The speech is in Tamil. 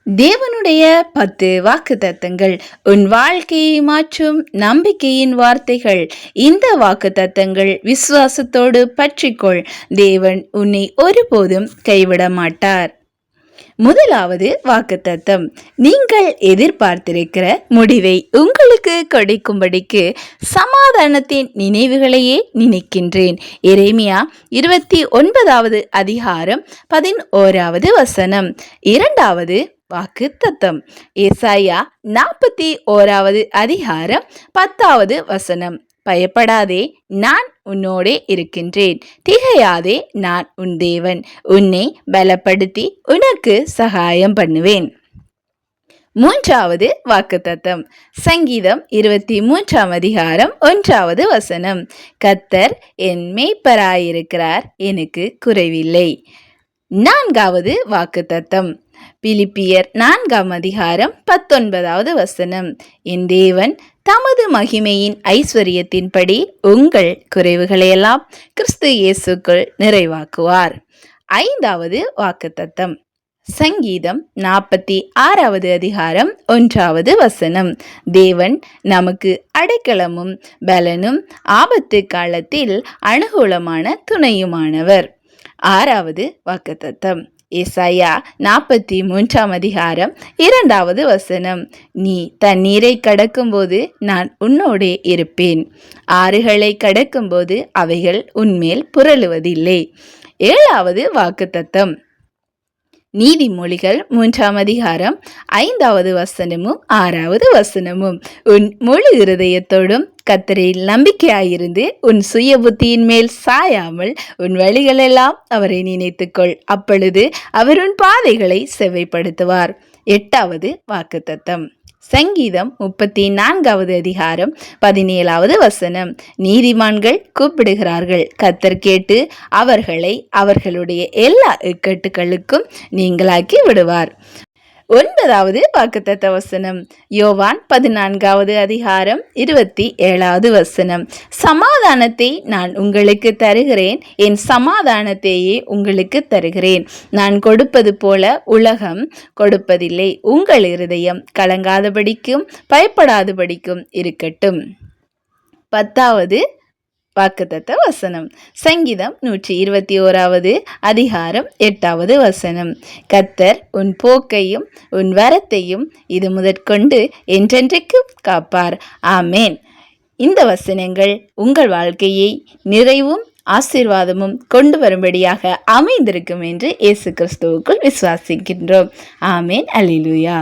தேவனுடைய 10 வாக்குத்தத்தங்கள் உன் வாழ்க்கையை மாற்றும் நம்பிக்கையின் வார்த்தைகள். இந்த வாக்குத்தத்தங்கள் விசுவாசத்தோடு பற்றிக்கொள். தேவன் உன்னை ஒருபோதும் கைவிட மாட்டார். முதலாவது வாக்குத்தத்தம், நீங்கள் எதிர்பார்த்திருக்கிற முடிவை உங்களுக்கு கொடுக்கும்படிக்கு சமாதானத்தின் நினைவுகளையே நினைக்கின்றேன். எரேமியா 29வது அதிகாரம் 11வது வசனம். இரண்டாவது வாக்குத்தத்தம், ஏசாயா 41வது அதிகாரம் 10வது வசனம். பயப்படாதே, நான் உன்னோடே இருக்கின்றேன். திகையாதே, நான் உன் தேவன். உன்னை பலப்படுத்தி உனக்கு சகாயம் பண்ணுவேன். மூன்றாவது வாக்குத்தத்தம், சங்கீதம் 23ஆம் அதிகாரம் 1வது வசனம். கர்த்தர் என் மேய்ப்பராயிருக்கிறார், எனக்கு குறைவில்லை. நான்காவது வாக்குத்தத்தம், பிலிப்பியர் 4ஆம் அதிகாரம் 19வது வசனம். என் தேவன் தமது மகிமையின் ஐஸ்வரியத்தின்படி உங்கள் குறைவுகளையெல்லாம் கிறிஸ்து இயேசுக்குள் நிறைவாக்குவார். ஐந்தாவது வாக்குத்தத்தம், சங்கீதம் 46வது அதிகாரம் 1வது வசனம். தேவன் நமக்கு அடைக்கலமும் பலனும் ஆபத்து காலத்தில் அனுகூலமான துணையுமானவர். ஆறாவது வாக்குத்தத்தம், ஏசாயா 43ஆம் அதிகாரம் 2வது வசனம். நீ தண்ணீரை கடக்கும்போது நான் உன்னோடே இருப்பேன், ஆறுகளை கடக்கும்போது அவைகள் உன்மேல் புரளுவதில்லை. ஏழாவது வாக்குத்தத்தம், நீதிமொழிகள் 3ஆம் அதிகாரம் 5வது வசனமும் 6வது வசனமும். உன் முழு இருதயத்தோடும் கர்த்தரில் நம்பிக்கையாயிருந்து உன் சுய புத்தியின் மேல் சாயாமல் உன் வழிகளெல்லாம் அவரை நினைத்துக்கொள், அப்பொழுது அவர் உன் பாதைகளை செவ்வைப்படுத்துவார். எட்டாவது வாக்குத்தத்தம், சங்கீதம் 34வது அதிகாரம் 17வது வசனம். நீதிமான்கள் கூப்பிடுகிறார்கள், கர்த்தர் கேட்டு அவர்களை அவர்களுடைய எல்லா இக்கட்டுகளுக்கும் நீங்களாக்கி விடுவார். ஒன்பதாவது வாக்குத்தத்த வசனம், யோவான் 14வது அதிகாரம் 27வது வசனம். சமாதானத்தை நான் உங்களுக்கு தருகிறேன், என் சமாதானத்தையே உங்களுக்கு தருகிறேன். நான் கொடுப்பது போல உலகம் கொடுப்பதில்லை. உங்கள் இருதயம் கலங்காதபடிக்கும் பயப்படாதபடிக்கும் இருக்கட்டும். 10வது வாக்குத்தத்த வசனம், சங்கீதம் 121வது அதிகாரம் 8வது வசனம். கர்த்தர் உன் போக்கையும் உன் வரத்தையும் இது முதற்கொண்டு என்றென்றைக்கும் காப்பார். ஆமேன். இந்த வசனங்கள் உங்கள் வாழ்க்கையை நிறைவும் ஆசீர்வாதமும் கொண்டு வரும்படியாக அமைந்திருக்கும் என்று இயேசு கிறிஸ்துவுக்குள் விசுவாசிக்கின்றோம். ஆமேன். அல்லேலூயா.